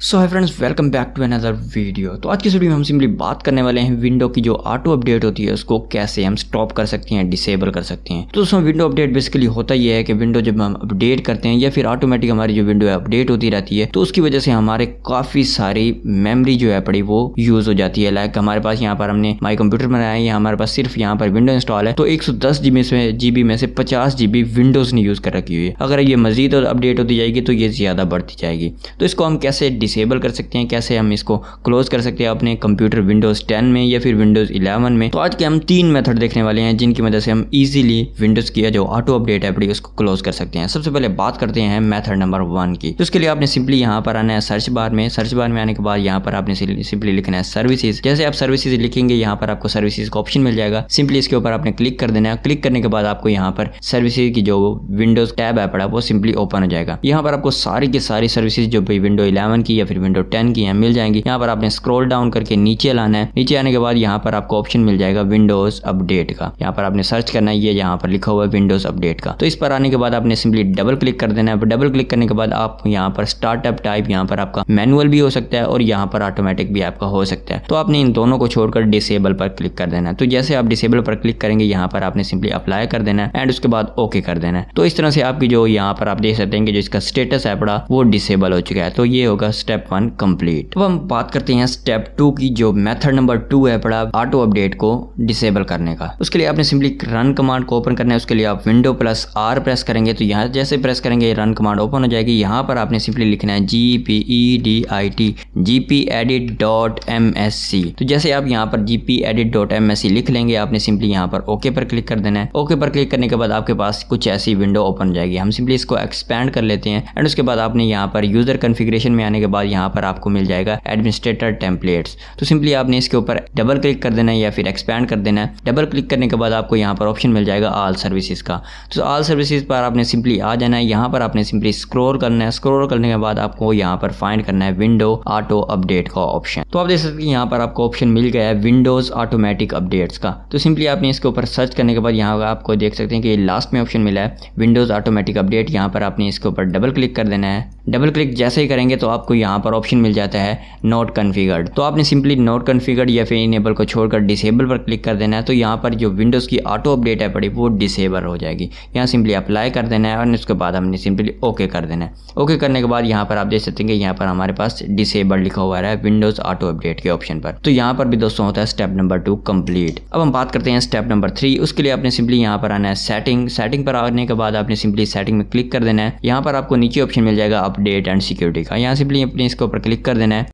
So hi friends, welcome back to another video. तो आज की वीडियो में हम सिंपली बात करने वाले हैं विंडो की जो ऑटो अपडेट होती है उसको कैसे हम स्टॉप कर सकते हैं, डिसेबल कर सकते हैं। तो दोस्तों विंडो अपडेट बेसिकली होता ये है कि विंडो जब हम अपडेट करते हैं या फिर ऑटोमेटिक हमारी जो विंडो है अपडेट होती रहती है तो उसकी वजह से हमारे काफ़ी सारी मेमोरी जो है पड़ी वो यूज़ हो जाती है। लाइक हमारे पास यहाँ पर हमने माई कंप्यूटर बनाया है, हमारे पास सिर्फ यहाँ पर विंडो इंस्टॉल है तो 110 GB में से 50 GB विंडोज़ ने यूज़ कर रखी हुई है। अगर ये मजीद अपडेट होती जाएगी तो ये ज़्यादा बढ़ती जाएगी। तो इसको हम कैसे डिसेबल कर सकते हैं, कैसे हम इसको क्लोज कर सकते हैं अपने कंप्यूटर विंडोज़ 10 में या फिर विंडोज़ 11 में। तो आज के हम 3 मेथड देखने वाले हैं जिनकी वजह से हम इजीली विंडोज़ की जो ऑटो अपडेट है उसको क्लोज कर सकते हैं। सबसे पहले बात करते हैं मेथड नंबर 1 की। तो उसके लिए आपने सिंपली यहाँ पर आना है सर्च बार में आने के बाद यहाँ पर आपने सिंपली लिखना है सर्विसेज। जैसे आप सर्विसेज लिखेंगे यहाँ पर आपको सर्विसेज का ऑप्शन मिल जाएगा। सिंपली इसके ऊपर आपने क्लिक कर देना है। क्लिक करने के बाद आपको यहाँ पर सर्विसेज की जो विंडोज़ टैब है पड़ा वो सिंपली ओपन हो जाएगा। यहाँ पर आपको सारी की सारी सर्विसेज जो भाई विंडो 11 की या फिर विंडो 10 की मिल जाएंगी। यहाँ पर आपने स्क्रॉल डाउन करके नीचे लाना है। नीचे आने के बाद यहाँ पर आपको ऑप्शन मिल जाएगा विंडोज अपडेट का। यहाँ पर आपने सर्च करना है, ये यहाँ पर लिखा हुआ है विंडोज अपडेट का। तो इस पर आने के बाद आपने सिंपली डबल क्लिक कर देना है। डबल क्लिक करने के बाद आप यहाँ पर स्टार्टअप टाइप यहाँ पर आपका मैनुअल भी हो सकता है और यहाँ पर ऑटोमेटिक भी आपका हो सकता है। तो आपने इन दोनों को छोड़कर डिसेबल पर क्लिक कर देना है। तो जैसे आप डिसेबल पर क्लिक करेंगे यहाँ पर आपने सिंपली अप्लाई कर देना है एंड उसके बाद ओके कर देना है। तो इस तरह से आपकी जो यहाँ पर आप देख सकते हैं कि जो इसका स्टेटस है पड़ा वो डिसेबल हो चुका है। तो ये होगा स्टेप 1 कंप्लीट। अब हम बात करते हैं स्टेप 2 की, जो मेथड नंबर 2 है पड़ा ऑटो अपडेट को डिसेबल करने का। उसके लिए आपने सिंपली रन कमांड को ओपन करना है। उसके लिए आप विंडो प्लस R प्रेस करेंगे तो यहाँ जैसे प्रेस करेंगे रन कमांड ओपन हो जाएगी। यहाँ पर आपने सिंपली लिखना है gpedit gpedit.msc। तो जैसे आप यहाँ पर gpedit.msc लिख लेंगे आपने सिंपली यहाँ पर ओके पर क्लिक कर देना है। ओके पर क्लिक करने के बाद आपके पास कुछ ऐसी विंडो ओपन हो जाएगी। हम सिंपली इसको एक्सपैंड कर लेते हैं एंड उसके बाद आपने यहाँ पर यूजर कॉन्फ़िगरेशन में आने के बाद यहाँ पर आपको मिल जाएगा एडमिनिस्ट्रेटर टेम्पलेट्स। तो सिंपली आपने इसके ऊपर डबल क्लिक कर देना है या फिर एक्सपैंड कर देना है। डबल क्लिक करने के बाद आपको यहाँ पर ऑप्शन मिल जाएगा ऑल सर्विसेज का। तो ऑल सर्विसेज पर आपने सिंपली आ जाना है। यहाँ पर आपने सिंपली स्क्रॉल करना है। स्क्रॉल करने के बाद आपको यहाँ पर फाइंड करना है विंडो ऑटो अपडेट का ऑप्शन। तो आप देख सकते हैं यहाँ पर आपको ऑप्शन मिल गया है विंडोज ऑटोमेटिक अपडेट्स का। तो सिंपली आपने इसके ऊपर सर्च करने के बाद यहाँ आपको देख सकते हैं कि लास्ट में ऑप्शन मिला है विंडोज ऑटोमेटिक अपडेट। यहाँ पर आपने इसके ऊपर डबल क्लिक कर देना है। डबल क्लिक जैसे ही करेंगे तो आपको यहाँ पर ऑप्शन मिल जाता है नॉट कॉन्फ़िगर्ड। तो आपने सिंपली नॉट कॉन्फ़िगर्ड या फिर इनेबल को छोड़कर डिसेबल पर क्लिक कर देना है। तो यहाँ पर जो विंडोज़ की ऑटो अपडेट है पड़ी वो डिसेबल हो जाएगी। यहाँ सिंपली अप्लाई कर देना है और उसके बाद हमने सिंपली ओके कर देना है। ओके करने के बाद यहाँ पर आप देख सकते हैं कि यहाँ पर हमारे पास डिसेबल लिखा हुआ है विंडोज़ ऑटो अपडेट के ऑप्शन पर। तो यहाँ पर भी दोस्तों होता है स्टेप नंबर 2 कंप्लीट। अब हम बात करते हैं स्टेप नंबर 3। उसके लिए आपने सिंपली यहाँ पर आना है सेटिंग पर आने के बाद आपने सिंपली सेटिंग में क्लिक कर देना है। यहाँ पर आपको नीचे ऑप्शन मिल जाएगा अपडेट एंड सिक्योरिटी का। यहाँ सिंपली अपने इसके ऊपर क्लिक कर देना है।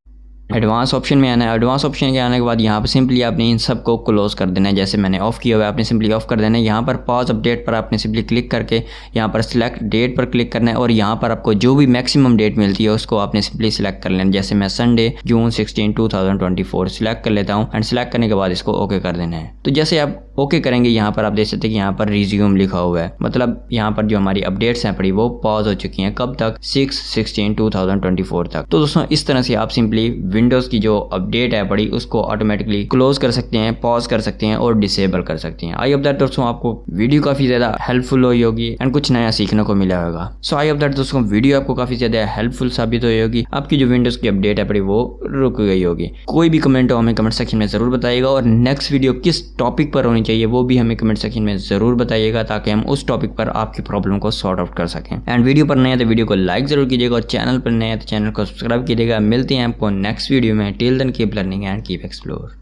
एडवांस ऑप्शन में आना है। एडवांस ऑप्शन के आने के बाद यहाँ पर सिंपली आपने इन सब को क्लोज कर देना है। जैसे मैंने ऑफ किया हुआ है आपने सिंपली ऑफ कर देना है। यहाँ पर पॉज अपडेट पर आपने सिंपली क्लिक करके यहाँ पर सिलेक्ट डेट पर क्लिक करना है और यहाँ पर आपको जो भी मैक्सिमम डेट मिलती है उसको आपने सिंपली सिलेक्ट कर लेना। जैसे मैं संडे जून 16 2024 सिलेक्ट कर लेता हूँ एंड सिलेक्ट करने के बाद इसको ओके कर देना है। तो जैसे आप ओके करेंगे यहाँ पर आप देख सकते हैं कि यहाँ पर रिज्यूम लिखा हुआ है, मतलब यहाँ पर जो हमारी अपडेट्स हैं पड़ी वो पॉज हो चुकी हैं। कब तक? 6/16/2024 तक। तो दोस्तों इस तरह से आप सिंपली विंडोज़ की जो अपडेट है पड़ी उसको ऑटोमेटिकली क्लोज कर सकते हैं, पॉज कर सकते हैं और डिसेबल कर सकते हैं। आई होप दैट दोस्तों आपको वीडियो काफ़ी ज़्यादा हेल्पफुल हुई होगी एंड कुछ नया सीखने को मिला होगा। सो आई होप दैट दोस्तों वीडियो आपको काफ़ी ज़्यादा हेल्पफुल साबित हुई होगी। आपकी जो विंडोज़ की अपडेट है पड़ी वो रुक गई होगी। कोई भी कमेंट हो हमें कमेंट सेक्शन में ज़रूर बताइएगा और नेक्स्ट वीडियो किस टॉपिक पर होनी चाहिए वो भी हमें कमेंट सेक्शन में ज़रूर बताइएगा ताकि हम उस टॉपिक पर आपकी प्रॉब्लम को सॉर्ट आउट कर सकें। एंड वीडियो पर नए हैं तो वीडियो को लाइक ज़रूर कीजिएगा और चैनल पर नए हैं तो चैनल को सब्सक्राइब कीजिएगा। मिलते हैं आपको नेक्स्ट वीडियो में। Till then keep learning and keep explore.